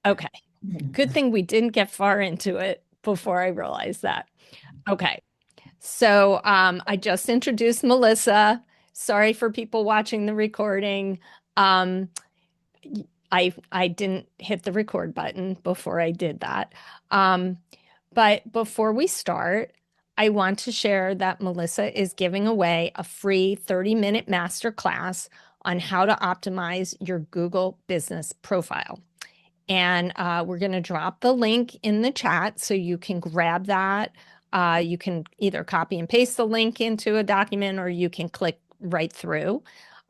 Okay. Good thing we didn't get far into it before I realized that. Okay. So I just introduced Melissa. Sorry for people watching the recording. Um, I didn't hit the record button before I did that. Um, but before we start, I want to share that Melissa is giving away a free 30-minute masterclass on how to optimize your Google business profile. And we're going to drop the link in the chat so you can grab that. You can either copy and paste the link into a document or you can click right through.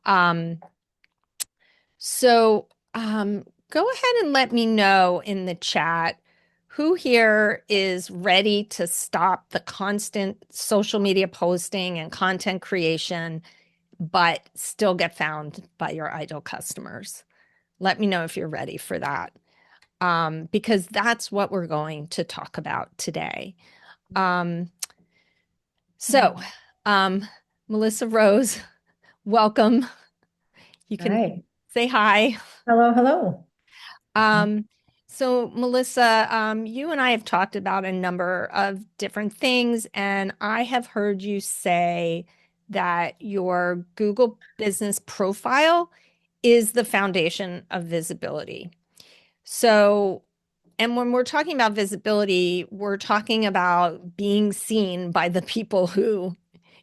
Um, so go ahead and let me know in the chat who here is ready to stop the constant social media posting and content creation, but still get found by your ideal customers. Let me know if you're ready for that, because that's what we're going to talk about today. Um, so, um, Melissa Rose, welcome. You can Hi. say hi. Hello, hello. Um, so Melissa, you and I have talked about a number of different things, and I have heard you say that your Google business profile is the foundation of visibility. So, and when we're talking about visibility, we're talking about being seen by the people who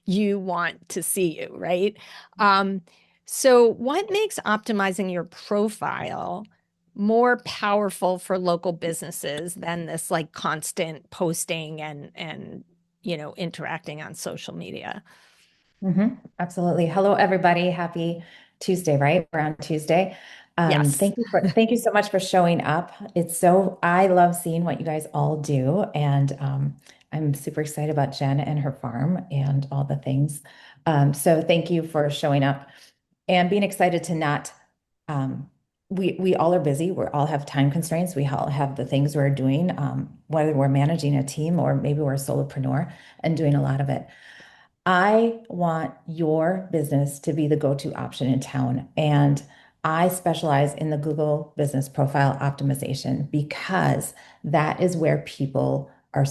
you want to see you, right? Um, so what makes optimizing your profile more powerful for local businesses than this like constant posting and interacting on social media? Absolutely. Hello, everybody. Happy Tuesday, right? We're on Tuesday. Yes. Thank you so much for showing up. I love seeing what you guys all do. And I'm super excited about Jen and her farm and all the things. So thank you for showing up and being excited to not, um, we all are busy. We all have time constraints. We all have the things we're doing, whether we're managing a team or maybe we're a solopreneur and doing a lot of it. I want your business to be the go-to option in town. And I specialize in the Google business profile optimization because that is where people are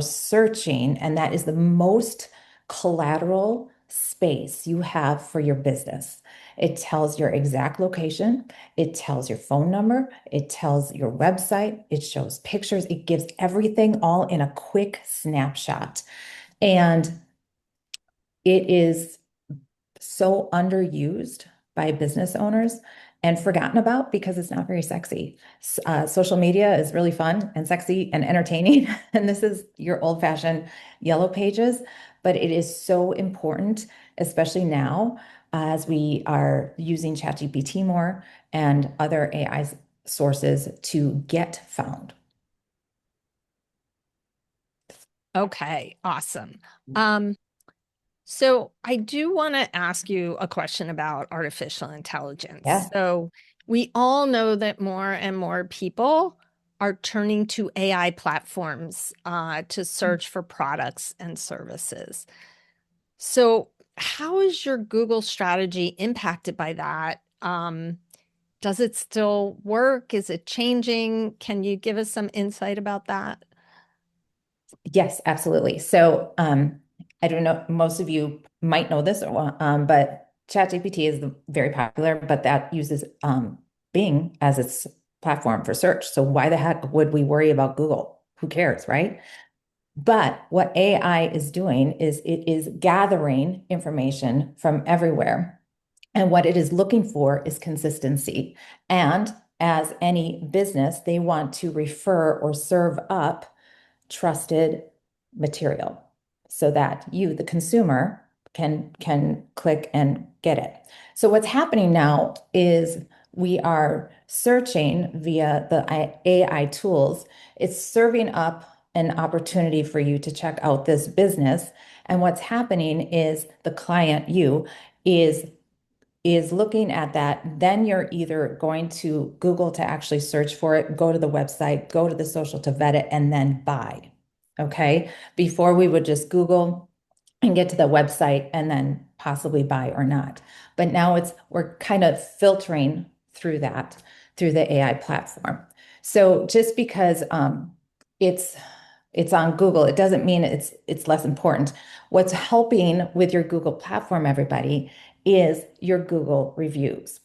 searching, and that is the most collateral space you have for your business. It tells your exact location, it tells your phone number, it tells your website, it shows pictures, it gives everything all in a quick snapshot. And it is so underused by business owners and forgotten about because it's not very sexy. Social media is really fun and sexy and entertaining. And this is your old-fashioned yellow pages, but it is so important, especially now as we are using ChatGPT more and other AI sources to get found. Okay, awesome. Um, So I do want to ask you a question about artificial intelligence. Yeah. So we all know that more and more people are turning to AI platforms to search for products and services. So how is your Google strategy impacted by that? Does it still work? Is it changing? Can you give us some insight about that? Yes, absolutely. I don't know, most of you might know this, but ChatGPT is very popular, but that uses Bing as its platform for search. So why the heck would we worry about Google? Who cares, right? But what AI is doing is it is gathering information from everywhere. And what it is looking for is consistency. And as any business, they want to refer or serve up trusted material so that you, the consumer, can click and get it. So what's happening now is we are searching via the AI tools. It's serving up an opportunity for you to check out this business. And what's happening is the client, you, is looking at that, then you're either going to Google to actually search for it, go to the website, go to the social to vet it, and then buy. Okay. Before we would just Google and get to the website and then possibly buy or not. But now we're kind of filtering through through the AI platform. So just because it's it's on Google, it doesn't mean it's less important. What's helping with your Google platform, everybody, is your Google reviews.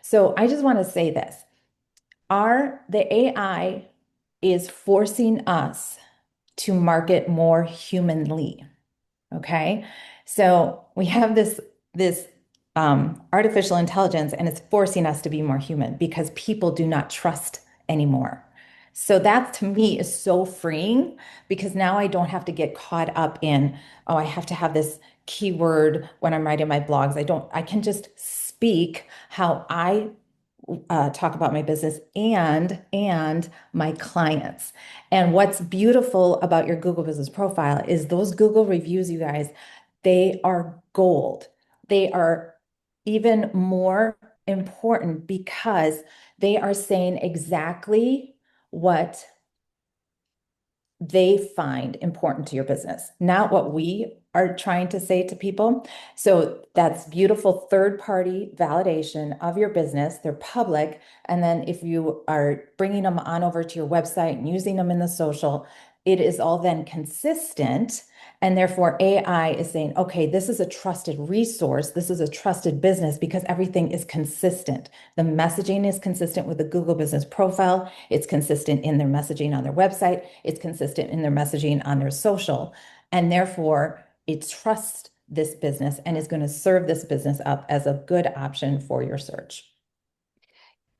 So I just want to say this. The AI is forcing us to market more humanly. Okay. So we have this artificial intelligence, and it's forcing us to be more human because people do not trust anymore. So that to me is so freeing because now I don't have to get caught up in, oh, I have to have this keyword when I'm writing my blogs. I can just speak how I talk about my business and my clients. And what's beautiful about your Google business profile is those Google reviews, you guys, they are gold. They are even more important because they are saying exactly what they find important to your business, not what we are trying to say to people. So that's beautiful third-party validation of your business. They're public. And then if you are bringing them on over to your website and using them in the social, it is all then consistent. And therefore, AI is saying, okay, this is a trusted resource. This is a trusted business because everything is consistent. The messaging is consistent with the Google business profile. It's consistent in their messaging on their website. It's consistent in their messaging on their social. And therefore, it trusts this business and is going to serve this business up as a good option for your search.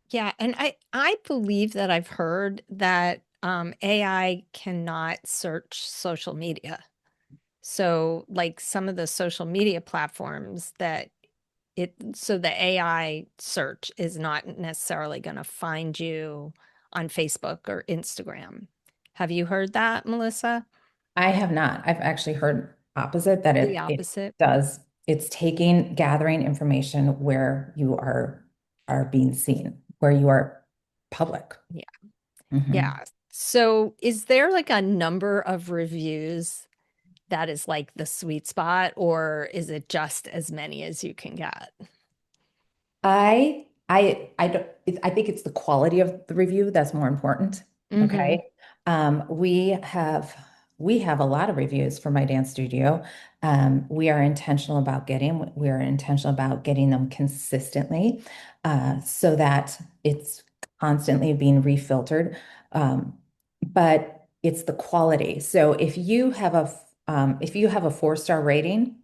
Yeah, and I believe that I've heard that AI cannot search social media. So like some of the social media platforms that so the AI search is not necessarily going to find you on Facebook or Instagram. Have you heard that, Melissa? I have not. I've actually heard opposite that The it opposite? does. It's gathering information where you are being seen, where you are public. Yeah. Mhm. Yeah. So is there like a number of reviews that is like the sweet spot, or is it just as many as you can get? I don't, I think it's the quality of the review that's more important. Hmm. Okay. We have a lot of reviews for my dance studio. We are intentional about getting them consistently, so that it's constantly being refiltered. But it's the quality. So if you have a 4-star rating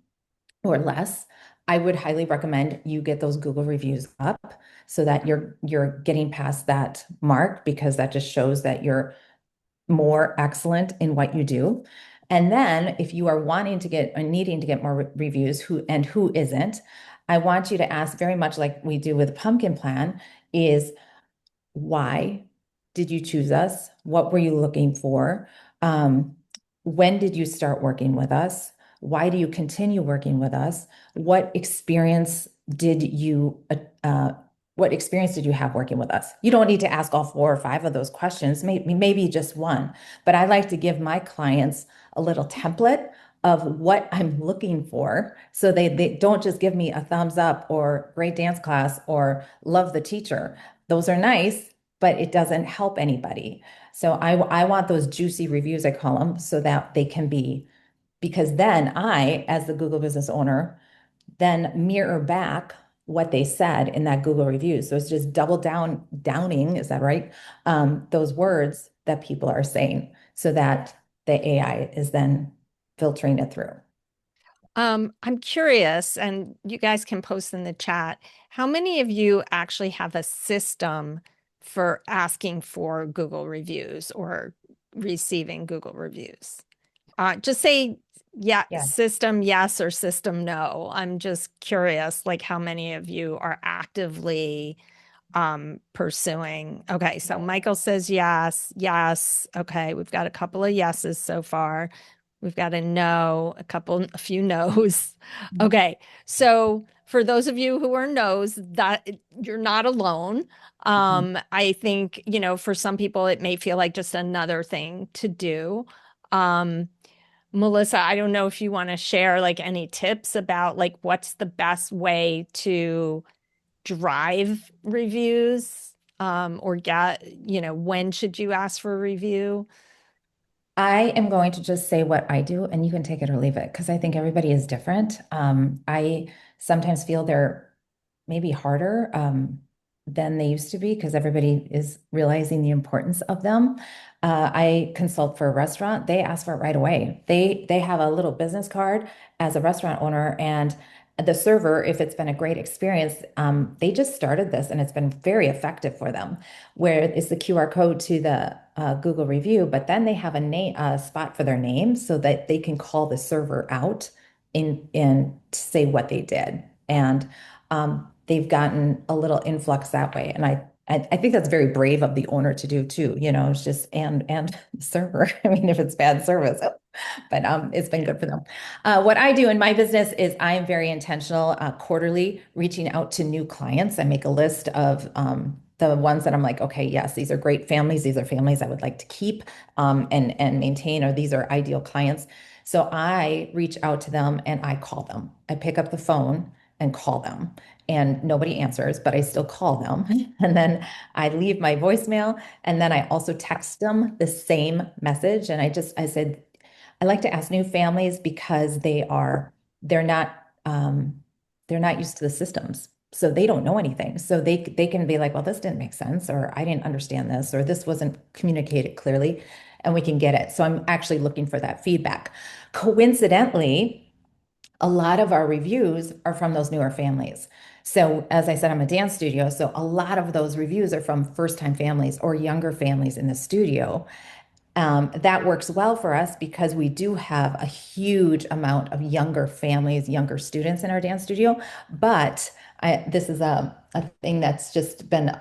or less, I would highly recommend you get those Google reviews up so that you're getting past that mark because that just shows that you're more excellent in what you do. And then if you are wanting to get or needing to get more reviews, who isn't, I want you to ask very much like we do with the pumpkin plan is why did you choose us? What were you looking for? Um, when did you start working with us? Why do you continue working with us? What experience did you uh, what experience did you have working with us? You don't need to ask all 4 or 5 of those questions, maybe just one. But I like to give my clients a little template of what I'm looking for. So they don't just give me a thumbs up or great dance class or love the teacher. Those are nice, but it doesn't help anybody. So I want those juicy reviews, I call them, so that they can be, because then I, as the Google business owner, then mirror back what they said in that Google review. So it's just downing, is that right? Those words that people are saying so that the AI is then filtering it through. I'm curious, and you guys can post in the chat, how many of you actually have a system for asking for Google reviews or receiving Google reviews? Just say, yeah, Yeah. system yes or system no. I'm just curious, like how many of you are actively pursuing. Okay, so Michael says yes, yes. Okay, we've got a couple of yeses so far. We've got a no, a few no's. Okay, so for those of you who are no's, that you're not alone. Mhm. I think, for some people it may feel like just another thing to do. Um, Melissa, I don't know if you want to share like any tips about like what's the best way to drive reviews, or get, when should you ask for a review? I am going to just say what I do, and you can take it or leave it because I think everybody is different. I sometimes feel they're maybe harder than they used to be because everybody is realizing the importance of them. I consult for a restaurant. They ask for it right away. They have a little business card as a restaurant owner, and the server, if it's been a great experience, they just started this and it's been very effective for them where it's the QR code to the Google review, but then they have a name, a spot for their name so that they can call the server out in to say what they did, and they've gotten a little influx that way. And I think that's very brave of the owner to do too. It's just and the server. I mean, if it's bad service, but it's been good for them. What I do in my business is I am very intentional quarterly reaching out to new clients. I make a list of the ones that I'm like, okay, yes, these are great families. These are families I would like to keep and maintain, or these are ideal clients. So I reach out to them and I call them. I pick up the phone and call them. And nobody answers, but I still call them. And then I leave my voicemail. And then I also text them the same message. And I said, I like to ask new families because they're not they're not used to the systems. So they don't know anything. So they can be like, well, this didn't make sense, or I didn't understand this, or this wasn't communicated clearly, and we can get it. So I'm actually looking for that feedback. Coincidentally, a lot of our reviews are from those newer families. So, as I said, I'm a dance studio. So, a lot of those reviews are from first time families or younger families in the studio. That works well for us because we do have a huge amount of younger families, younger students in our dance studio. But this is a thing that's just been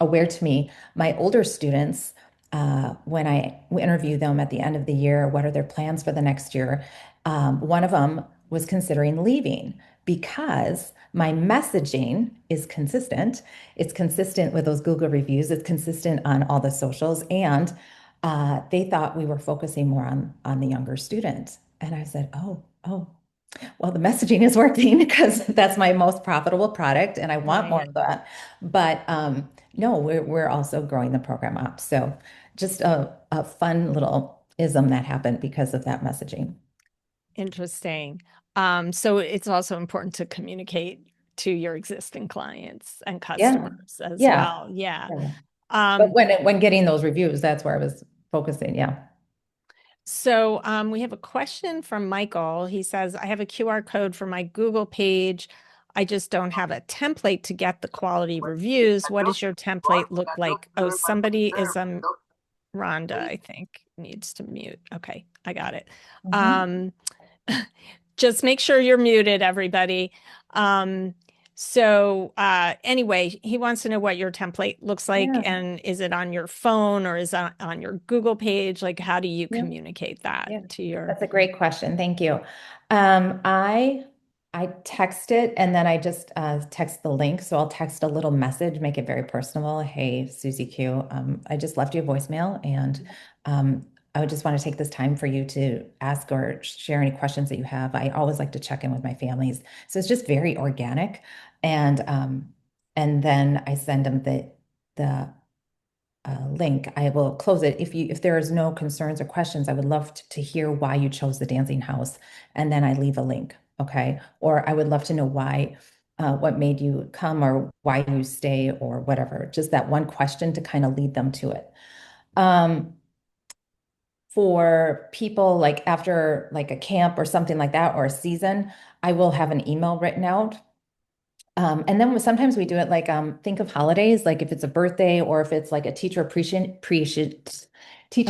aware to me. My older students, when I interview them at the end of the year, what are their plans for the next year? One of them was considering leaving because my messaging is consistent. It's consistent with those Google reviews. It's consistent on all the socials, and they thought we were focusing more on the younger students. And I said, oh, well, the messaging is working because that's my most profitable product, and I want more Right. of that. But no, we're also growing the program up. So just a fun little ism that happened because of that messaging. Interesting. So it's also important to communicate to your existing clients and Yeah, customers as yeah, well. Yeah. yeah. But Um, when getting those reviews, that's where I was focusing. Yeah. so we have a question from Michael. He says, I have a QR code for my Google page. I just don't have a template to get the quality reviews. What does your template look like? Oh, somebody is Rhonda, I think, needs to mute. Okay, I got it. Mhm. Um, just make sure you're muted, everybody. Um, so anyway, he wants to know what your template looks like, Yeah. and is it on your phone or is it on your Google page? Like, how do you Yeah. communicate that Yeah, to your? that's a great question. Thank you. I text it and then I just text the link. So I'll text a little message, make it very personal. Hey, Susie Q, I just left you a voicemail, and I would just want to take this time for you to ask or share any questions that you have. I always like to check in with my families. So it's just very organic. And then I send them the link. I will close it. If there is no concerns or questions, I would love to hear why you chose the dancing house, and then I leave a link. Okay. Or I would love to know why, what made you come or why you stay or whatever. Just that one question to kind of lead them to it. Um, for people like after like a camp or something like that or a season, I will have an email written out, and then sometimes we do it like think of holidays, like if it's a birthday or if it's like a teacher Appreciation.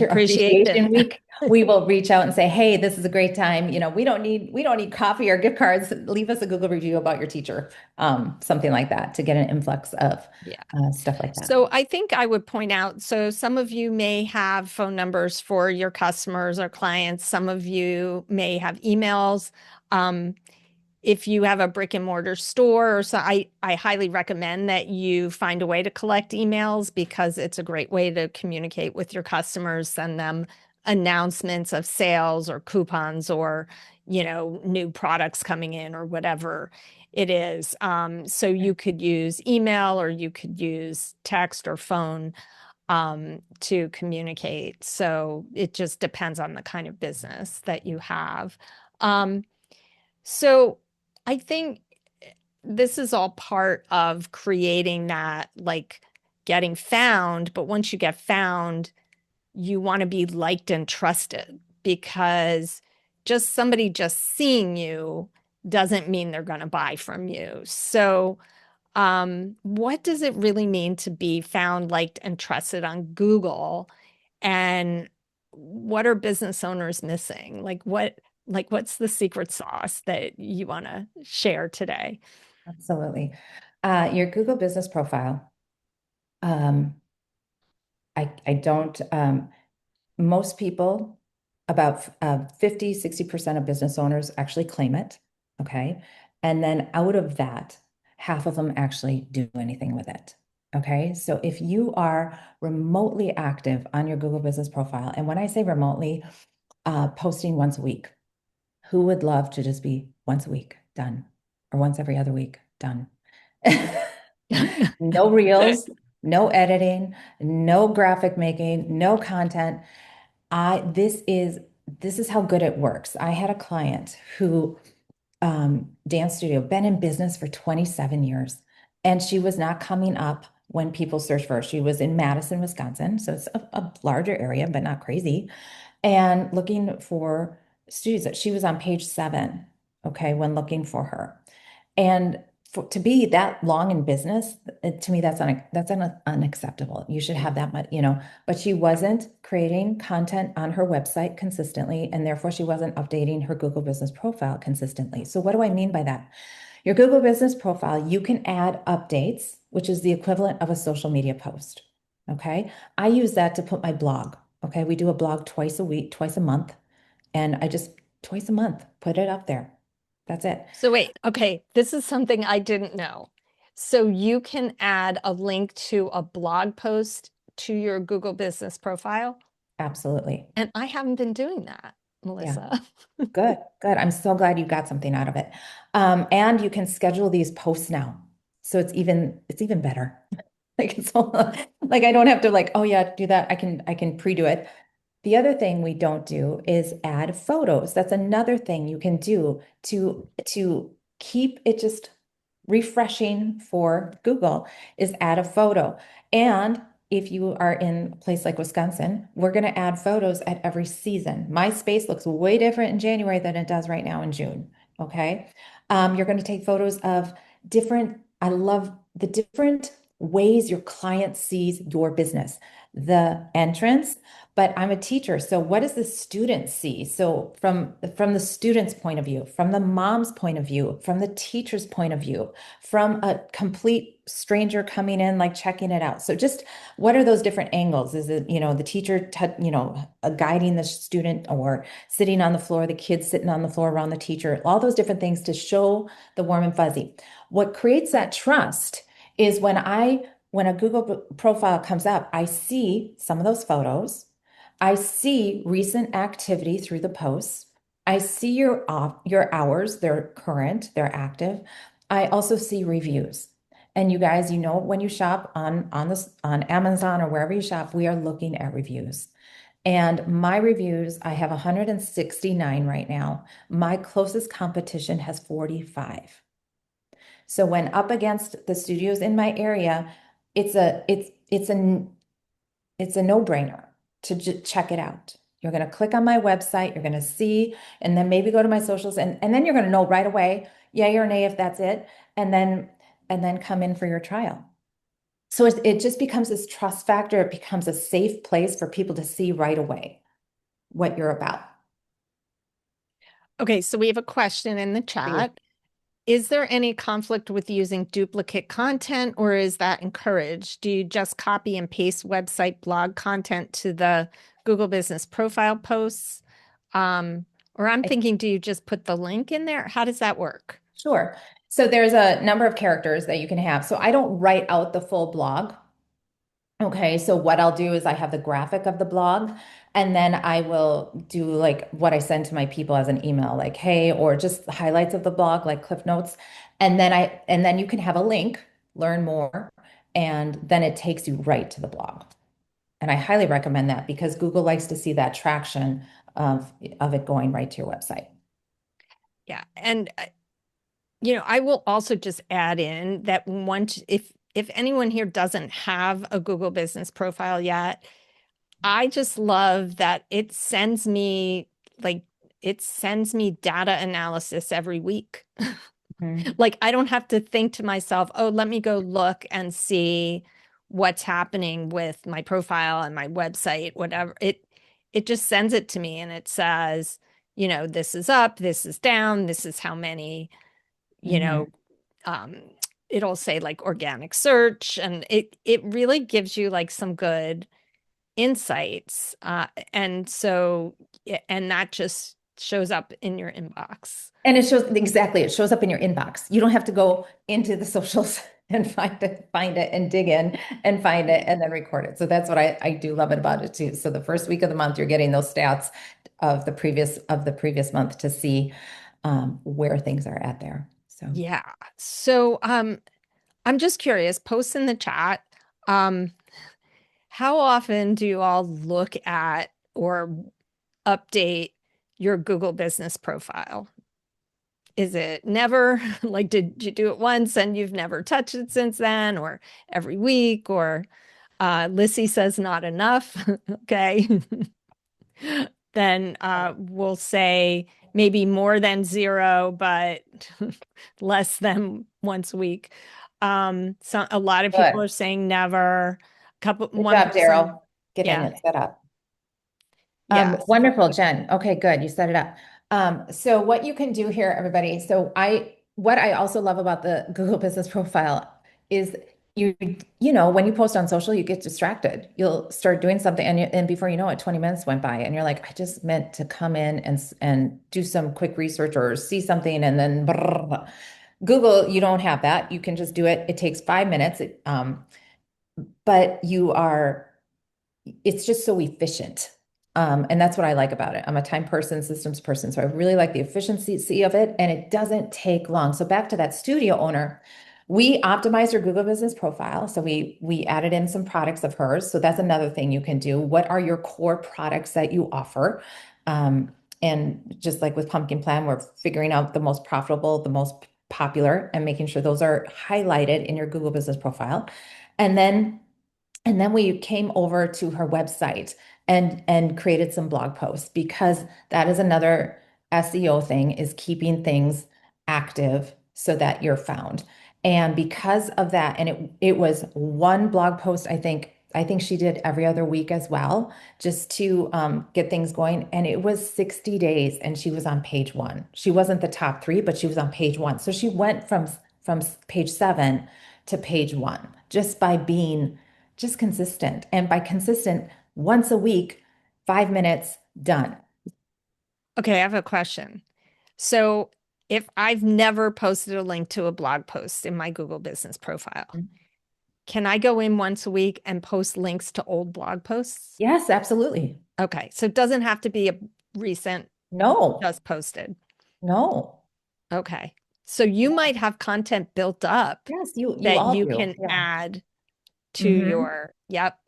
appreciation week, we will reach out and say, "Hey, this is a great time. We don't need coffee or gift cards. Leave us a Google review about your teacher." Something like that to get an influx of Yeah. stuff like that. So I think I would point out, so some of you may have phone numbers for your customers or clients. Some of you may have emails. Um, if you have a brick and mortar store, or so I highly recommend that you find a way to collect emails because it's a great way to communicate with your customers, send them announcements of sales or coupons or, new products coming in or whatever. It is. So you could use email or you could use text or phone to communicate. So it just depends on the kind of business that you have. Um, so I think this is all part of creating that, like getting found. But once you get found, you want to be liked and trusted because just somebody just seeing you doesn't mean they're going to buy from you. So, what does it really mean to be found, liked, and trusted on Google? And what are business owners missing? What's the secret sauce that you want to share today? Absolutely. Your Google business profile. Um, I don't, most people, about 50, 60% of business owners actually claim it. Okay. And then out of that, half of them actually do anything with it. Okay. So if you are remotely active on your Google business profile, and when I say remotely, posting once a week, who would love to just be once a week done or once every other week done? No reels, no editing, no graphic making, no content. I this is how good it works. I had a client who dance studio, been in business for 27 years, and she was not coming up when people search for her. She was in Madison, Wisconsin, so it's a larger area, but not crazy, and looking for studios. She was on page 7, okay, when looking for her. And to be that long in business, to me, unacceptable. You should have that much, but she wasn't creating content on her website consistently, and therefore she wasn't updating her Google business profile consistently. So what do I mean by that? Your Google business profile, you can add updates, which is the equivalent of a social media post. Okay. I use that to put my blog. Okay. We do a blog twice a week, twice a month, and I just twice a month put it up there. That's it. So wait, okay, this is something I didn't know. So you can add a link to a blog post to your Google business profile, Absolutely. and I haven't been doing that, Yeah. Melissa. Good, good. I'm so glad you got something out of it. And you can schedule these posts now. So it's even better. Like it's all, like I don't have to like, oh yeah, do that. I can pre-do it. The other thing we don't do is add photos. That's another thing you can do to keep it just refreshing for Google is add a photo. And if you are in a place like Wisconsin, we're going to add photos at every season. My space looks way different in January than it does right now in June. Okay. You're going to take photos of I love the different ways your client sees your business. The entrance, but I'm a teacher, so what does the student see? So from the student's point of view, from the mom's point of view, from the teacher's point of view, from a complete stranger coming in, like checking it out. So just what are those different angles? Is it, the teacher, guiding the student or sitting on the floor, the kids sitting on the floor around the teacher, all those different things to show the warm and fuzzy. What creates that trust is when a Google profile comes up, I see some of those photos. I see recent activity through the posts. I see your hours, they're current, they're active. I also see reviews. And you guys, when you shop on Amazon or wherever you shop, we are looking at reviews. And my reviews, I have 169 right now. My closest competition has 45. So when up against the studios in my area, it's a it's it's a it's a no-brainer to check it out. You're going to click on my website, you're going to see, and then maybe go to my socials, and then you're going to know right away, yay or nay if that's it, and then come in for your trial. So it just becomes this trust factor. It becomes a safe place for people to see right away what you're about. Okay, so we have a question in the Please. chat. Is there any conflict with using duplicate content or is that encouraged? Do you just copy and paste website blog content to the Google Business profile posts? Or I'm thinking, do you just put the link in there? How does that work? Sure. So there's a number of characters that you can have. So I don't write out the full blog. Okay, so what I'll do is I have the graphic of the blog, and then I will do like what I send to my people as an email, like, hey, or just the highlights of the blog, like Cliff Notes. And then you can have a link, learn more, and then it takes you right to the blog. And I highly recommend that because Google likes to see that traction of it going right to your website. Yeah. And I will also just add in that once if anyone here doesn't have a Google business profile yet, I just love that like it sends me data analysis every week. Mhm. Like I don't have to think to myself, oh, let me go look and see what's happening with my profile and my website, whatever. It just sends it to me and it says, this is up, this is down, this is how many, you Mhm. know, um, it'll say like organic search, and it really gives you like some good insights. And so, and that just shows up in your inbox. And it shows exactly, it shows up in your inbox. You don't have to go into the socials and find it and dig in and find it and then record it. So that's what I do love it about it too. So the first week of the month, you're getting those stats of the previous month to see where things are at there. So Yeah. So, I'm just curious, post in the chat. Um, how often do you all look at or update your Google business profile? Is it never? Like, did you do it once and you've never touched it since then, or every week? Or Lissy says not enough. Okay. Then we'll say maybe more than zero, but less than once a week. So a lot of people good. are saying never. Good One job, person, Daryl, getting yeah, it set up. yes. Wonderful, Jen. Okay, good. You set it up. So what you can do here, everybody. What I also love about the Google Business Profile is you, when you post on social, you get distracted. You'll start doing something, and before you know it, 20 minutes went by, and you're like, I just meant to come in and do some quick research or see something, and then brrr. Google, you don't have that. You can just do it. It takes 5 minutes, but it's just so efficient. And that's what I like about it. I'm a time person, systems person. So I really like the efficiency of it, and it doesn't take long. So back to that studio owner, we optimized her Google business profile. So we added in some products of hers. So that's another thing you can do. What are your core products that you offer? Um, and just like with Pumpkin Plan, we're figuring out the most profitable, the most popular, and making sure those are highlighted in your Google business profile. And then and then we came over to her website and created some blog posts because that is another SEO thing is keeping things active so that you're found. And because of that, and it was one blog post, I think she did every other week as well, just to get things going. And it was 60 days, and she was on page one. She wasn't the top three, but she was on page one. So she went from page seven to page one just by being just consistent. And by consistent, once a week, 5 minutes, done. Okay, I have a question. So if I've never posted a link to a blog post in my Google business profile, can I go in once a week and post links to old blog posts? Yes, absolutely. Okay, so it doesn't have to be a recent, No, just posted. no. Okay. So you might have content built up Yes, you that all you do. can Yeah. add to Hmm. yep,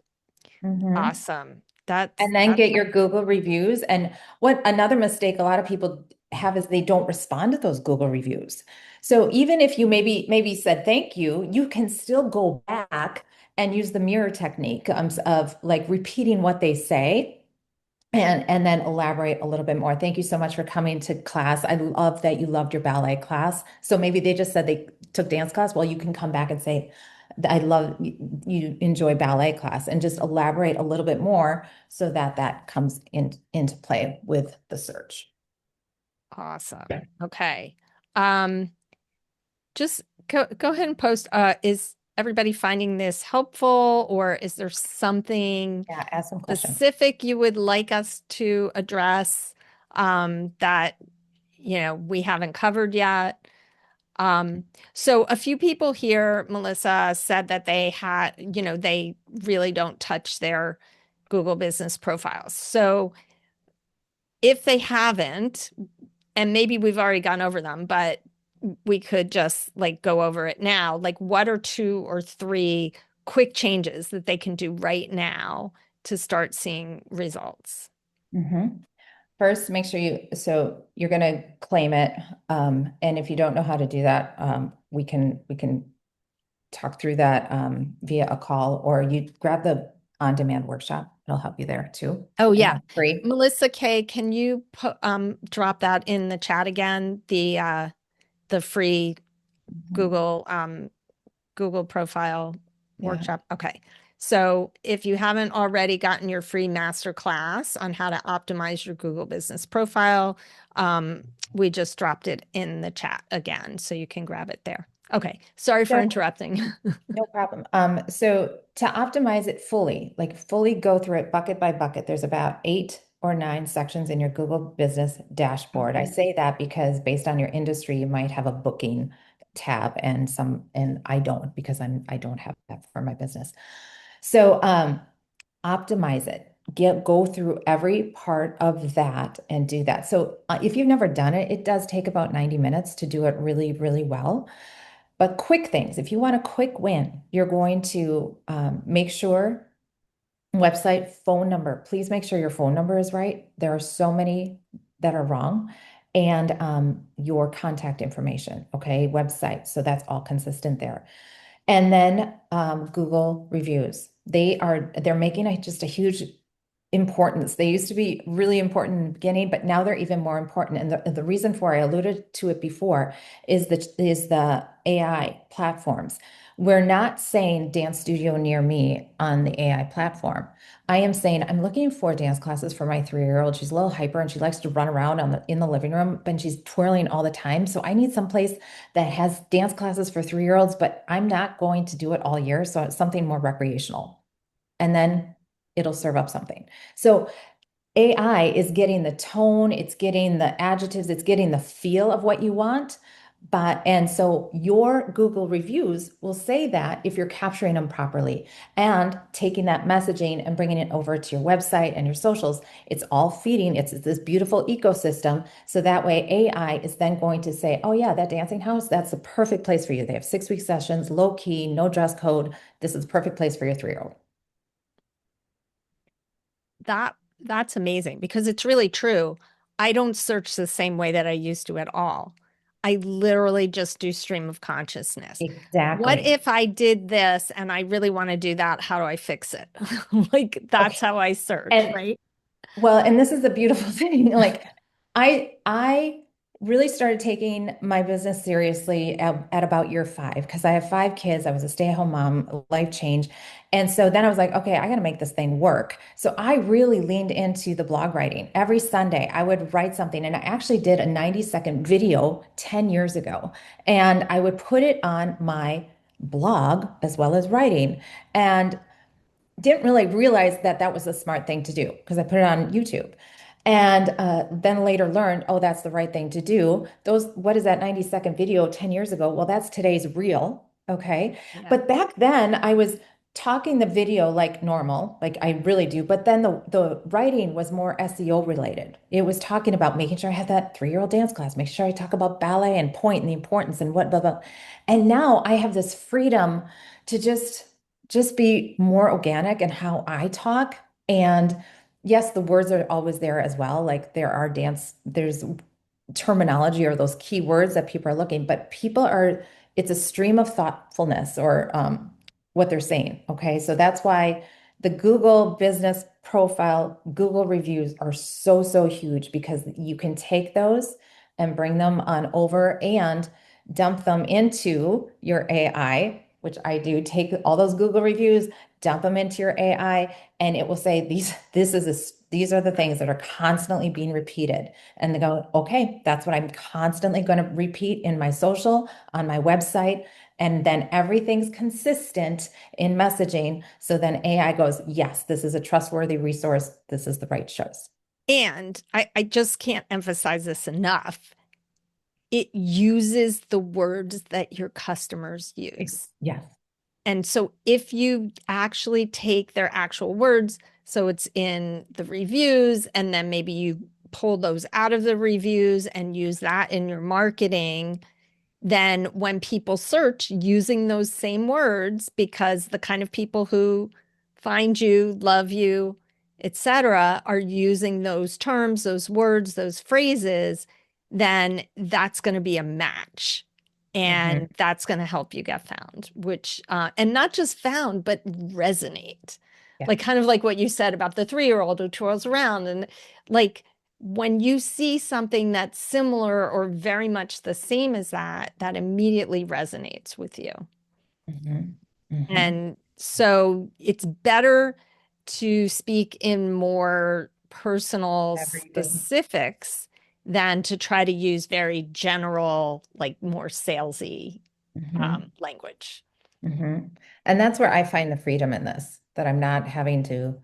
Hmm. awesome. That's And then that's get your Google reviews. And what another mistake a lot of people have is they don't respond to those Google reviews. So even if you maybe said thank you, you can still go back and use the mirror technique of like repeating what they say and then elaborate a little bit more. Thank you so much for coming to class. I love that you loved your ballet class. So maybe they just said they took dance class. Well, you can come back and say, I love you enjoy ballet class and just elaborate a little bit more so that that comes into play with the search. awesome. Okay. Um, just go ahead and post. Is everybody finding this helpful, or is there something Yeah, ask some questions. specific you would like us to address that we haven't covered yet? So a few people here, Melissa, said that they had, they really don't touch their Google business profiles. So if they haven't, and maybe we've already gone over them, but we could just like go over it now. Like, what are two or three quick changes that they can do right now to start seeing results? Mhm. First, make sure so you're going to claim it. And if you don't know how to do that, we can talk through that via a call, or you grab the on-demand workshop. It'll help you there too. Oh And yeah. that's free. Melissa K, can you put drop that in the chat again? The free Mhm. Google Google profile Yeah. workshop. Okay. So if you haven't already gotten your free master class on how to optimize your Google business profile, we just dropped it in the chat again, so you can grab it there. Okay. Sorry for So interrupting. no problem. So to optimize it fully, like fully go through it bucket by bucket, there's about 8 or 9 sections in your Google Business dashboard. I Okay. say that because based on your industry, you might have a booking tab and I don't because I don't have that for my business. So optimize it. Go through every part of that and do that. So if you've never done it, it does take about 90 minutes to do it really, really well. But quick things, if you want a quick win, you're going to make sure website phone number, please make sure your phone number is right. There are so many that are wrong. And your contact information, okay, website. So that's all consistent there. And then Google reviews. They're making just a huge importance. They used to be really important in the beginning, but now they're even more important. And the reason for I alluded to it before is the AI platforms. We're not saying dance studio near me on the AI platform. I am saying I'm looking for dance classes for my 3-year-old. She's a little hyper and she likes to run around in the living room, but she's twirling all the time. So I need some place that has dance classes for 3-year-olds, but I'm not going to do it all year. So it's something more recreational. And then it'll serve up something. So AI is getting the tone, it's getting the adjectives, it's getting the feel of what you want. And so your Google reviews will say that if you're capturing them properly and taking that messaging and bringing it over to your website and your socials, it's all feeding, it's this beautiful ecosystem. So that way AI is then going to say, oh yeah, that dancing house, that's the perfect place for you. They have 6-week sessions, low key, no dress code. This is the perfect place for your 3-year-old. That's amazing because it's really true. I don't search the same way that I used to at all. I literally just do stream of consciousness. What Exactly. if I did this and I really want to do that? How do I fix it? Like that's Okay. how I search, And right? well, and this is the beautiful thing. Like I really started taking my business seriously at about year 5 because I have 5 kids. I was a stay-at-home mom, life change. And so then I was like, okay, I got to make this thing work. So I really leaned into the blog writing. Every Sunday, I would write something. And I actually did a 90-second video 10 years ago. And I would put it on my blog as well as writing. And didn't really realize that that was a smart thing to do because I put it on YouTube. And then later learned, oh, that's the right thing to do. What is that 90-second video 10 years ago? Well, that's today's reel. Okay. Yeah. But back then I was talking the video like normal, like I really do. But then the writing was more SEO related. It was talking about making sure I had that 3-year-old dance class, make sure I talk about ballet and point and the importance and what, blah, blah. And now I have this freedom to just be more organic in how I talk. And yes, the words are always there as well. Like there's terminology or those key words that people are looking, but it's a stream of thoughtfulness or what they're saying. Okay. So that's why the Google business profile, Google reviews are so, so huge because you can take those and bring them on over and dump them into your AI, which I do. Take all those Google reviews, dump them into your AI, and it will say these are the things that are constantly being repeated. And they go, okay, that's what I'm constantly going to repeat in my social, on my website. And then everything's consistent in messaging. So then AI goes, yes, this is a trustworthy resource. This is the right choice. And I just can't emphasize this enough. it uses the words that your customers use. Yes. And so if you actually take their actual words, so it's in the reviews, and then maybe you pull those out of the reviews and use that in your marketing, then when people search using those same words, because the kind of people who find you, love you, etc., are using those terms, those words, those phrases, then that's going to be a match. Hmm. And that's going to help you get found, which, and not just found, but resonate. Yeah. Like, kind of like what you said about the 3-year-old who twirls around. And like, when you see something that's similar or very much the same as that, that immediately resonates with you. Hmm. Hmm. And so it's better to speak in more personal Everything. specifics than to try to use very general, like more salesy Hmm. language. Hmm. And that's where I find the freedom in this, that I'm not having to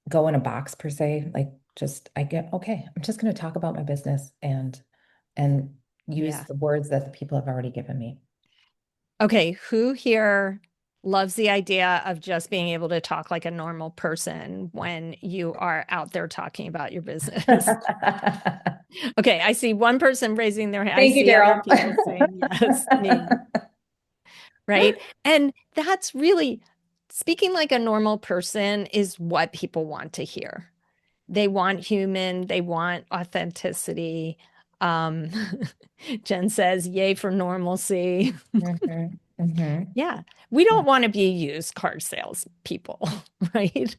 go in a box per se. Like just I get, okay, I'm just going to talk about my business and use Yeah. the words that the people have already given me. Okay, who here loves the idea of just being able to talk like a normal person when you are out there talking about your business? Okay, I see one person raising their hand. I Thank you, see other Daryl. people saying yes, me, right? And that's really speaking like a normal person is what people want to hear. They want human, they want authenticity. Um, Jen says, yay for normalcy. Hmm. Hmm. Yeah, we don't want to be used car sales people, right?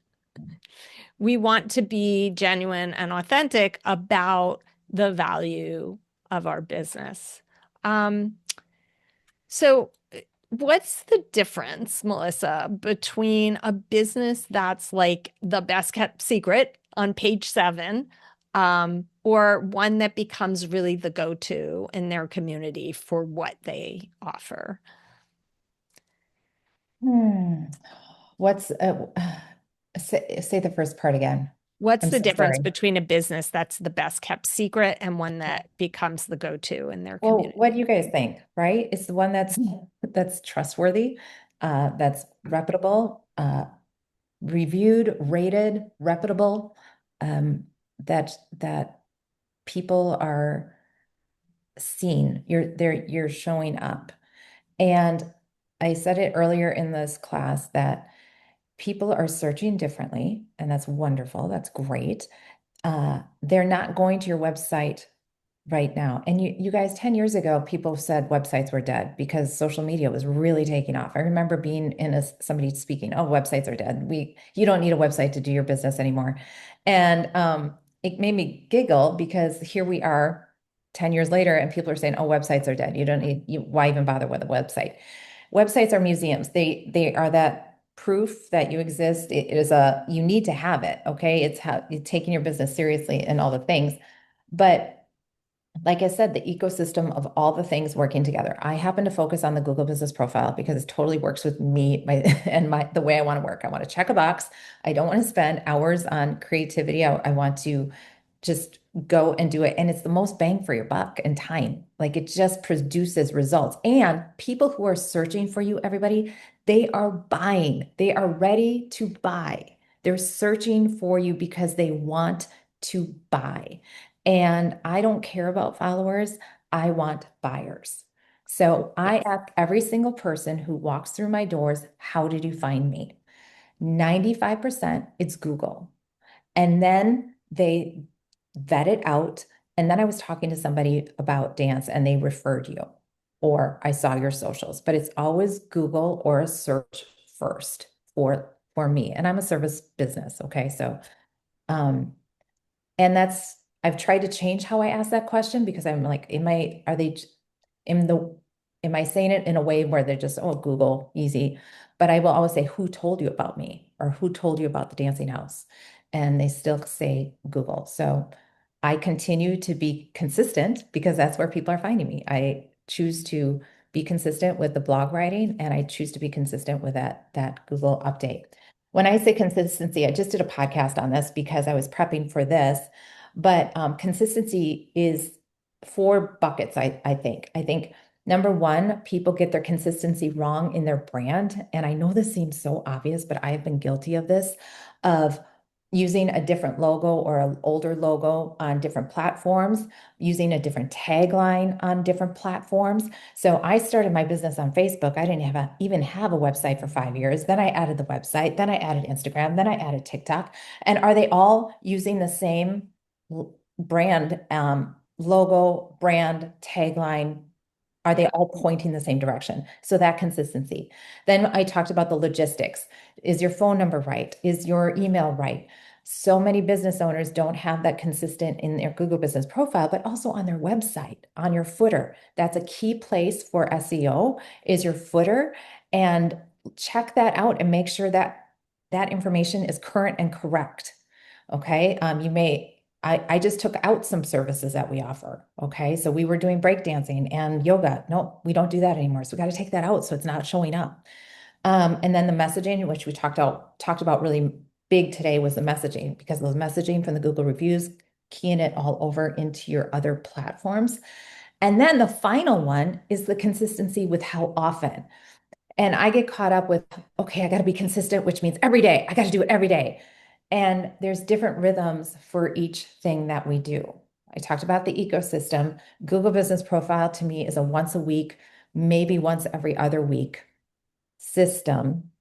We want to be genuine and authentic about the value of our business. Um, so, what's the difference, Melissa, between a business that's like the best kept secret on page 7, or one that becomes really the go-to in their community for what they offer? Hmm. What's say the first part again. What's I'm the so difference sorry. between a business that's the best kept secret and one that becomes the go-to in their Well, what do community? you guys think, right? It's the one that's trustworthy, that's reputable, reviewed, rated, reputable, that people are seeing. You're showing up. And I said it earlier in this class that people are searching differently, and that's wonderful. That's great. They're not going to your website right now. And you guys, 10 years ago, people said websites were dead because social media was really taking off. I remember being in somebody speaking, oh, websites are dead. You don't need a website to do your business anymore. And it made me giggle because here we are 10 years later and people are saying, oh, websites are dead. You don't need, why even bother with a website? Websites are museums. They are that proof that you exist. It is you need to have it. Okay. It's how you're taking your business seriously and all the things. But like I said, the ecosystem of all the things working together. I happen to focus on the Google Business Profile because it totally works with me, the way I want to work. I want to check a box. I don't want to spend hours on creativity. I want to just go and do it. And it's the most bang for your buck and time. Like it just produces results. And people who are searching for you, everybody, they are buying. They are ready to buy. They're searching for you because they want to buy. And I don't care about followers. I want buyers. So I Yes. ask every single person who walks through my doors, how did you find me? 95% it's Google. And then they vet it out. And then I was talking to somebody about dance and they referred you, or I saw your socials, but it's always Google or a search first for me. And I'm a service business. Okay. So um and I've tried to change how I ask that question because I'm like, are they, in the, am I saying it in a way where they're just, oh, Google, easy. But I will always say, who told you about me? Or who told you about the dancing house? And they still say Google. So I continue to be consistent because that's where people are finding me. I choose to be consistent with the blog writing and I choose to be consistent with that Google update. When I say consistency, I just did a podcast on this because I was prepping for this, but consistency is four buckets, I think. I think number one, people get their consistency wrong in their brand. And I know this seems so obvious, but I have been guilty of this, of using a different logo or an older logo on different platforms, using a different tagline on different platforms. So I started my business on Facebook. I didn't even have a website for 5 years. Then I added the website, then I added Instagram, then I added TikTok. And are they all using the same brand, logo, brand, tagline? Are they Yeah. all pointing the same direction? So that consistency. Then I talked about the logistics. Is your phone number right? Is your email right? So many business owners don't have that consistent in their Google business profile, but also on their website, on your footer. That's a key place for SEO is your footer. And check that out and make sure that that information is current and correct. Okay. I just took out some services that we offer. Okay. So we were doing breakdancing and yoga. No, we don't do that anymore. So we got to take that out so it's not showing up. And then the messaging, which we talked about really big today, was the messaging, because those messaging from the Google reviews, keying it all over into your other platforms. And then the final one is the consistency with how often. And I get caught up with, okay, I got to be consistent, which means every day. I got to do it every day. And there's different rhythms for each thing that we do. I talked about the ecosystem. Google Business Profile to me is a once a week, maybe once every other week system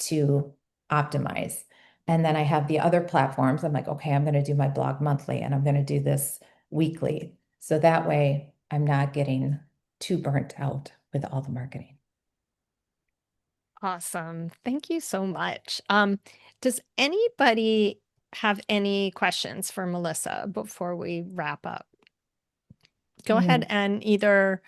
to optimize. And then I have the other platforms. I'm like, okay, I'm going to do my blog monthly and I'm going to do this weekly. So that way I'm not getting too burnt out with all the marketing. Awesome. Thank you so much. Does anybody have any questions for Melissa before we wrap up? Go Mm. ahead and either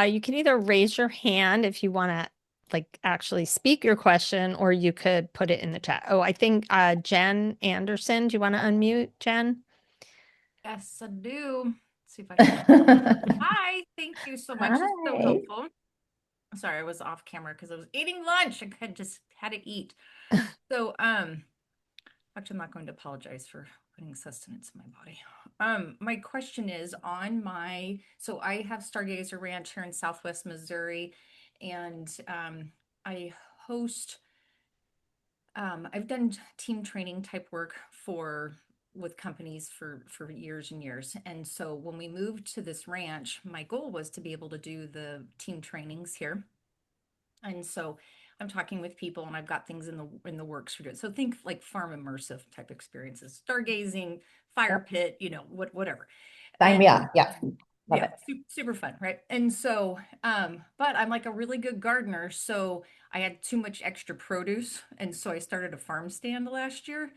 you can either raise your hand if you want to like actually speak your question, or you could put it in the chat. Oh, I think Jen Anderson, do you want to unmute, Jen? Yes, I do. Let's see if I can. Hi, thank you so much. It's so Hi. helpful. Sorry, I was off camera because I was eating lunch. I just had to eat. So, actually, I'm not going to apologize for putting sustenance in my body. My question is on so I have Stargazer Ranch here in Southwest Missouri, and I host I've done team training type work with companies for years and years. And so when we moved to this ranch, my goal was to be able to do the team trainings here. And so I'm talking with people and I've got things in the works for it. So think like farm immersive type experiences, stargazing, fire Yep. pit, whatever. Sign And me up. Yeah. Love yeah, it. super fun, right? And so, but I'm like a really good gardener, so I had too much extra produce, and so I started a farm stand last year,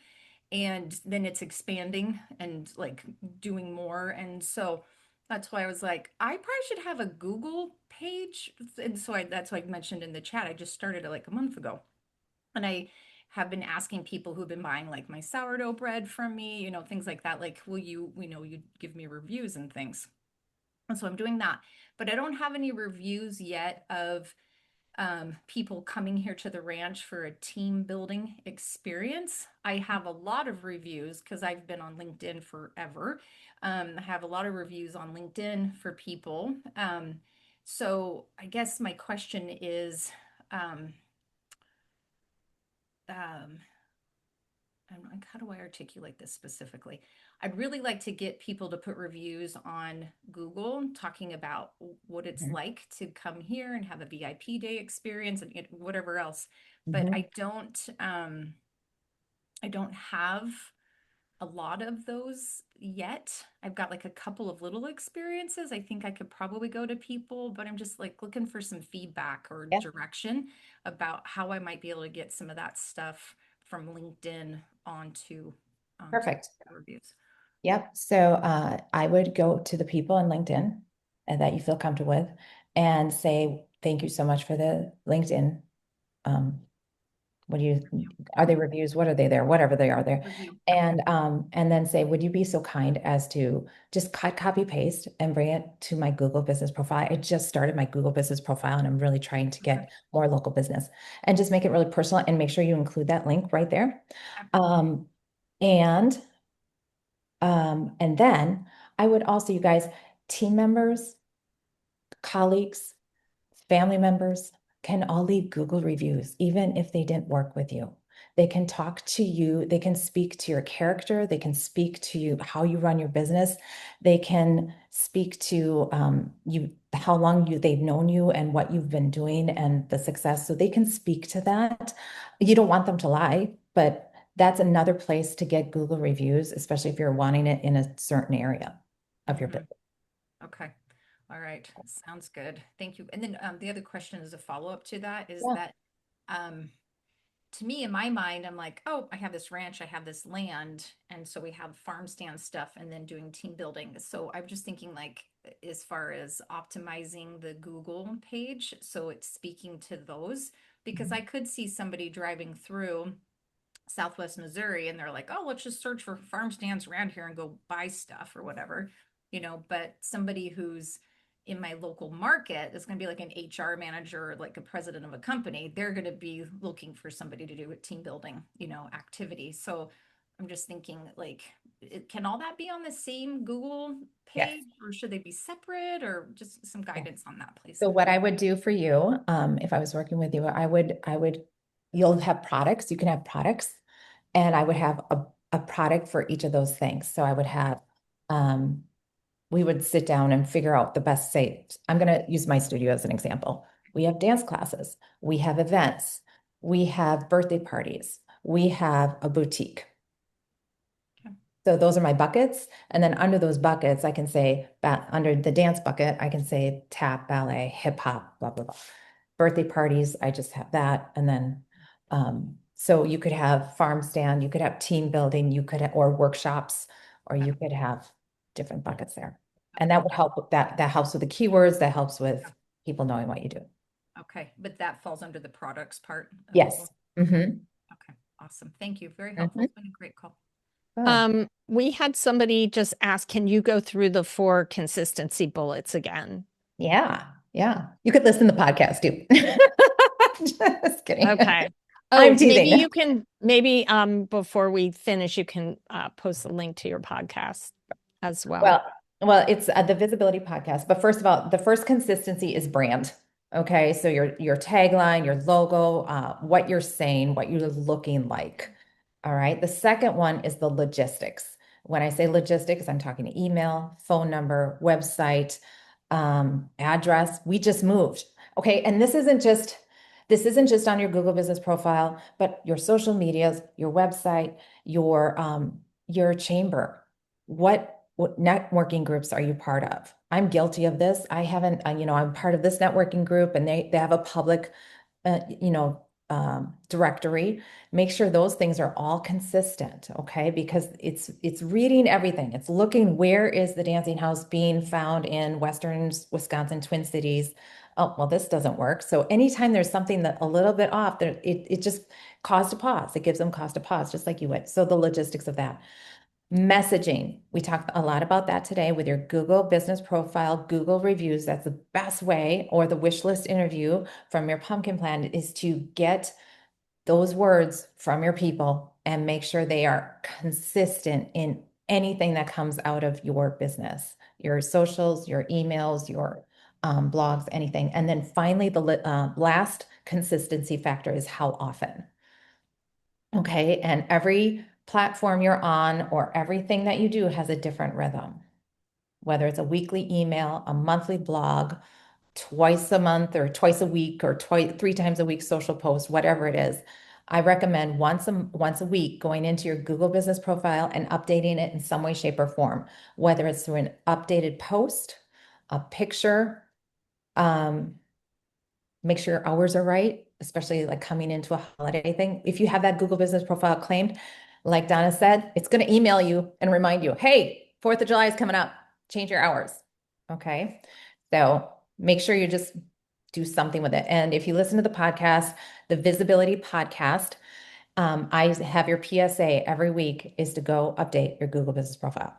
and then it's expanding and like doing more, and so that's why I was like, I probably should have a Google page, and so that's why I mentioned in the chat. I just started it like a month ago, and I have been asking people who've been buying like my sourdough bread from me, things like that, like, will you give me reviews and things. And so I'm doing that. But I don't have any reviews yet of people coming here to the ranch for a team building experience. I have a lot of reviews because I've been on LinkedIn forever. I have a lot of reviews on LinkedIn for people. So I guess my question is, um, um, I'm like, how do I articulate this specifically? I'd really like to get people to put reviews on Google talking about what it's Mhm. like to come here and have a VIP day experience and whatever else. But Mhm. I don't have a lot of those yet. I've got like a couple of little experiences. I think I could probably go to people, but I'm just like looking for some feedback or Yeah. direction about how I might be able to get some of that stuff from LinkedIn onto Perfect. reviews. Yep. So I would go to the people on LinkedIn and that you feel comfortable with and say, thank you so much for the LinkedIn. Um, what do you, are they reviews? What are they there? Whatever they are there. Review. And then say, would you be so kind as to just cut, copy, paste and bring it to my Google business profile? I just started my Google business profile and I'm really trying to Okay. get more local business and just make it really personal and make sure you include that link right there. Um, and and then I would also, you guys, team members, colleagues, family members can all leave Google reviews, even if they didn't work with you. They can talk to you, they can speak to your character, they can speak to you, how you run your business, they can speak to you, how long they've known you and what you've been doing and the success. So they can speak to that. You don't want them to lie, but that's another place to get Google reviews, especially if you're wanting it in a certain area of your business. Okay. All right. Sounds good. Thank you. And then the other question is a follow-up to that is Yeah. that um, to me, in my mind, I'm like, oh, I have this ranch, I have this land. And so we have farm stand stuff and then doing team building. So I'm just thinking like as far as optimizing the Google page, so it's speaking to those, because I could see somebody driving through Southwest Missouri and they're like, oh, let's just search for farm stands around here and go buy stuff or whatever, but somebody who's in my local market is going to be like an HR manager, or like a president of a company. They're going to be looking for somebody to do a team building, activity. So I'm just thinking like, can all that be on the same Google Yes. page or should they be separate, or just some guidance on that, please? So what I would do for you, if I was working with you, you'll have products, you can have products, and I would have a product for each of those things. So I would have, we would sit down and figure out the best, say, I'm going to use my studio as an example. We have dance classes, we have events, we have birthday parties, we have a boutique. So those are my buckets. And then under those buckets, I can say, under the dance bucket, I can say tap, ballet, hip hop, blah, blah, blah. Birthday parties, I just have that. And then, so you could have farm stand, you could have team building, or workshops, or you could have different buckets there. And that would help with that helps with the keywords, that helps with people knowing what you do. Okay, but that falls under the products part of Yes. Google? Mm-hmm. Okay, awesome. Thank you. Very helpful. It's been a great call. Good. We had somebody just ask, can you go through the 4 consistency bullets again? Yeah. Yeah. You could listen to the podcast too. Just kidding. Okay. I'm maybe teasing. you can, before we finish, you can post a link to your podcast as well. Well, it's the Visibility Podcast. But first of all, the first consistency is brand. Okay, so your tagline, your logo, what you're saying, what you're looking like. All right. The second one is the logistics. When I say logistics, I'm talking email, phone number, website, address. We just moved. Okay, and this isn't just on your Google business profile, but your social medias, your website, your chamber. What networking groups are you part of? I'm guilty of this. I haven't, I'm part of this networking group and they have a public, directory. Make sure those things are all consistent, okay? Because it's reading everything. It's looking, where is the dancing house being found in Western Wisconsin, Twin Cities? Oh, well, this doesn't work. So anytime there's something that a little bit off, there, it just caused a pause. It gives them cause to pause, just like you would. So the logistics of that. Messaging. We talked a lot about that today with your Google business profile, Google reviews. That's the best way, or the wish list interview from your pumpkin plan, is to get those words from your people and make sure they are consistent in anything that comes out of your business, your socials, your emails, your blogs, anything. And then finally, the last consistency factor is how often. Okay. And every platform you're on or everything that you do has a different rhythm, whether it's a weekly email, a monthly blog, twice a month or twice a week or 3 times a week social post, whatever it is. I recommend once a week going into your Google business profile and updating it in some way, shape, or form, whether it's through an updated post, a picture, make sure your hours are right, especially like coming into a holiday thing. If you have that Google business profile claimed, like Donna said, it's going to email you and remind you, hey, 4th of July is coming up. Change your hours. Okay. So make sure you just do something with it. And if you listen to the podcast, the Visibility Podcast, I have your PSA every week is to go update your Google business profile.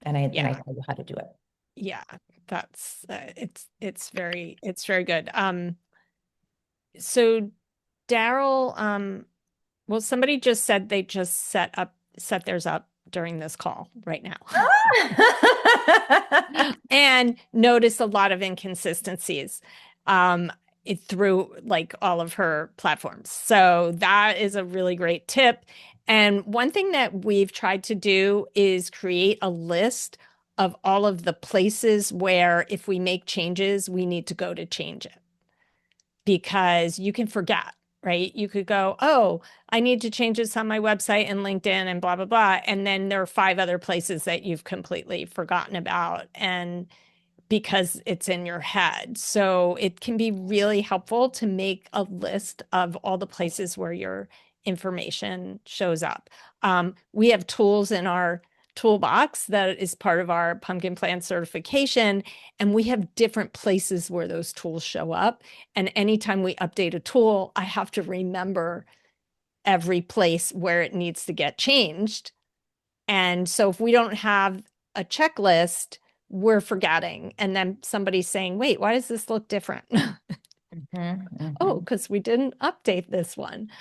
And I tell you how to do it. Yeah, that's it's very good. So Daryl, well, somebody just said they just set theirs up during this call right now and notice a lot of inconsistencies through like all of her platforms. So that is a really great tip. And one thing that we've tried to do is create a list of all of the places where if we make changes, we need to go to change it because you can forget, right? You could go, oh, I need to change this on my website and LinkedIn and blah, blah, blah. And then there are 5 other places that you've completely forgotten about. And because it's in your head. So it can be really helpful to make a list of all the places where your information shows up. We have tools in our toolbox that is part of our pumpkin plan certification, and we have different places where those tools show up. And anytime we update a tool, I have to remember every place where it needs to get changed. And so if we don't have a checklist, we're forgetting. And then somebody's saying, wait, why does this look different? Oh, because we didn't update this one.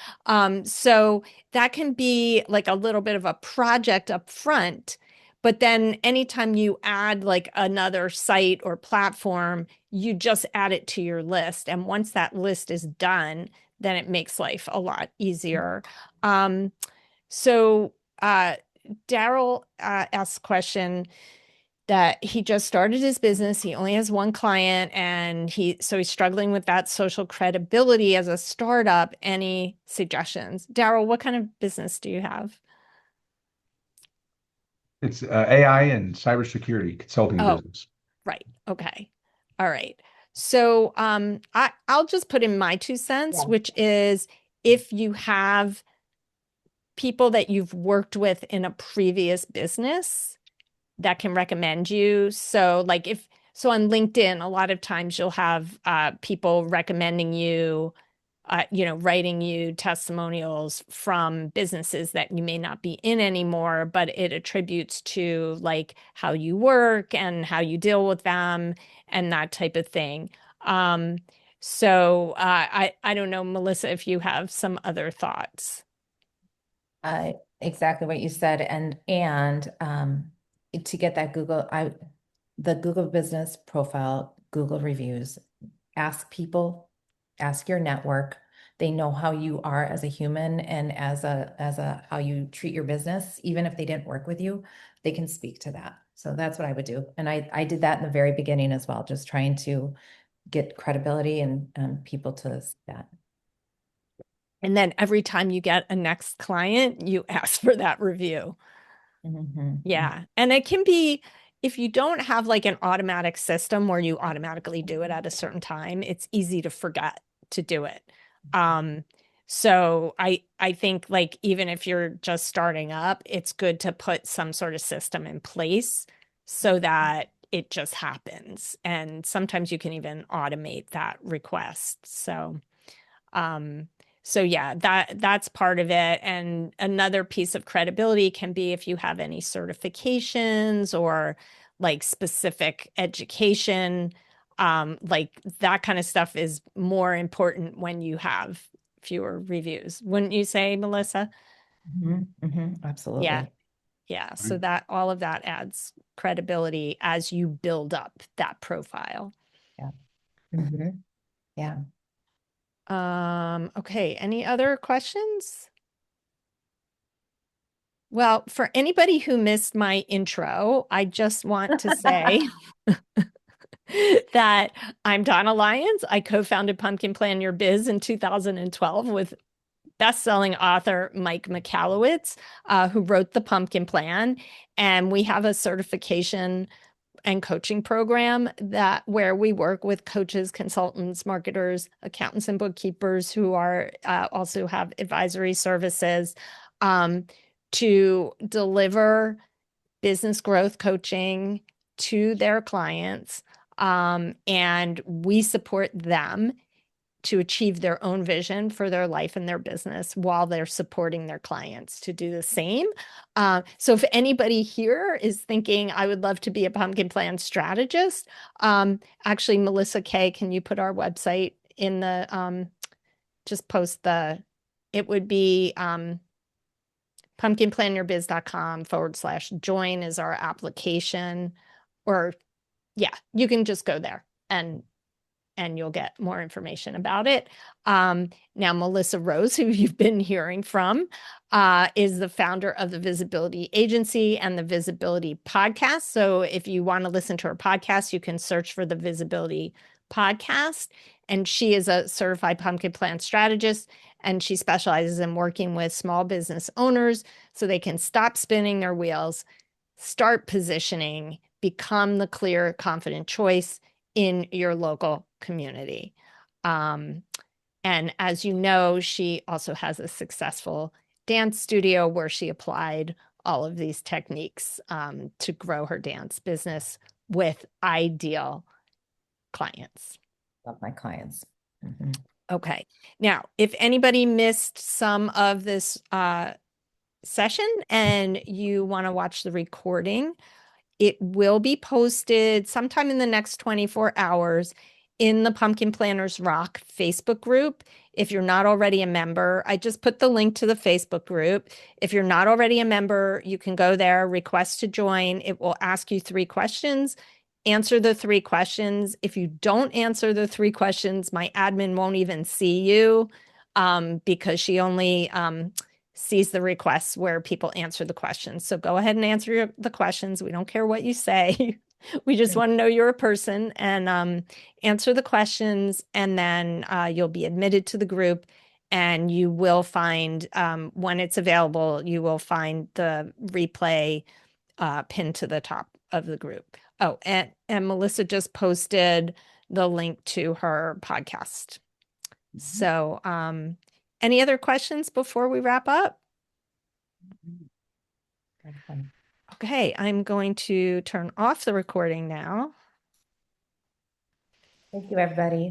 So that can be like a little bit of a project up front. But then anytime you add like another site or platform, you just add it to your list. And once that list is done, then it makes life a lot easier. So Daryl asked a question that he just started his business. He only has one client and so he's struggling with that social credibility as a startup. Any suggestions? Daryl, what kind of business do you have? It's AI and cybersecurity consulting Oh, business. right. Okay. All right. So I'll just put in my 2 cents, Yeah. which is if you have people that you've worked with in a previous business that can recommend you. So like so on LinkedIn, a lot of times you'll have people recommending you, writing you testimonials from businesses that you may not be in anymore, but it attributes to like how you work and how you deal with them and that type of thing. So I don't know, Melissa, if you have some other thoughts. Exactly what you said. And to get that the Google business profile, Google reviews, ask people, ask your network. They know how you are as a human and as a how you treat your business. Even if they didn't work with you, they can speak to that. So that's what I would do. And I did that in the very beginning as well, just trying to get credibility and people to see that. And then every time you get a next client, you ask for that review. Yeah. And it can be, if you don't have like an automatic system where you automatically do it at a certain time, it's easy to forget to do it. So I think like even if you're just starting up, it's good to put some sort of system in place so that it just happens. And sometimes you can even automate that request. Um, so yeah, that's part of it. And another piece of credibility can be if you have any certifications or like specific education, like that kind of stuff is more important when you have fewer reviews. Wouldn't you say, Melissa? Yeah. Absolutely. Yeah. So that all of that adds credibility as you build up that profile. Yeah. Yeah. Okay. Any other questions? Well, for anybody who missed my intro, I just want to say that I'm Donna Leyens. I co-founded Pumpkin Plan Your Biz in 2012 with best-selling author Mike Michalowicz, who wrote The Pumpkin Plan. And we have a certification and coaching program where we work with coaches, consultants, marketers, accountants, and bookkeepers who are also have advisory services to deliver business growth coaching to their clients. And we support them to achieve their own vision for their life and their business while they're supporting their clients to do the same. So if anybody here is thinking, I would love to be a pumpkin plan strategist, actually, Melissa Kay, can you put our website in just post it would be pumpkinplanyourbiz.com/join is our application. Or yeah, you can just go there and you'll get more information about it. Now, Melissa Rose, who you've been hearing from, is the founder of the Visibility Agency and the Visibility Podcast. So if you want to listen to her podcast, you can search for the Visibility Podcast. And she is a certified pumpkin plant strategist, and she specializes in working with small business owners so they can stop spinning their wheels, start positioning, become the clear, confident choice in your local community. And as you know, she also has a successful dance studio where she applied all of these techniques to grow her dance business with ideal clients. Love my clients. Mm-hmm. Okay. Now, if anybody missed some of this session and you want to watch the recording, it will be posted sometime in the next 24 hours in the Pumpkin Planners Rock Facebook group. If you're not already a member, I just put the link to the Facebook group. If you're not already a member, you can go there, request to join. It will ask you 3 questions. Answer the 3 questions. If you don't answer the 3 questions, my admin won't even see you because she only sees the requests where people answer the questions. So go ahead and answer the questions. We don't care what you say. We just want to know you're a person, and answer the questions, and then you'll be admitted to the group, and you will find, when it's available, you will find the replay pinned to the top of the group. Oh, and Melissa just posted the link to her podcast. So any other questions before we wrap up? Okay, I'm going to turn off the recording now. Thank you, everybody.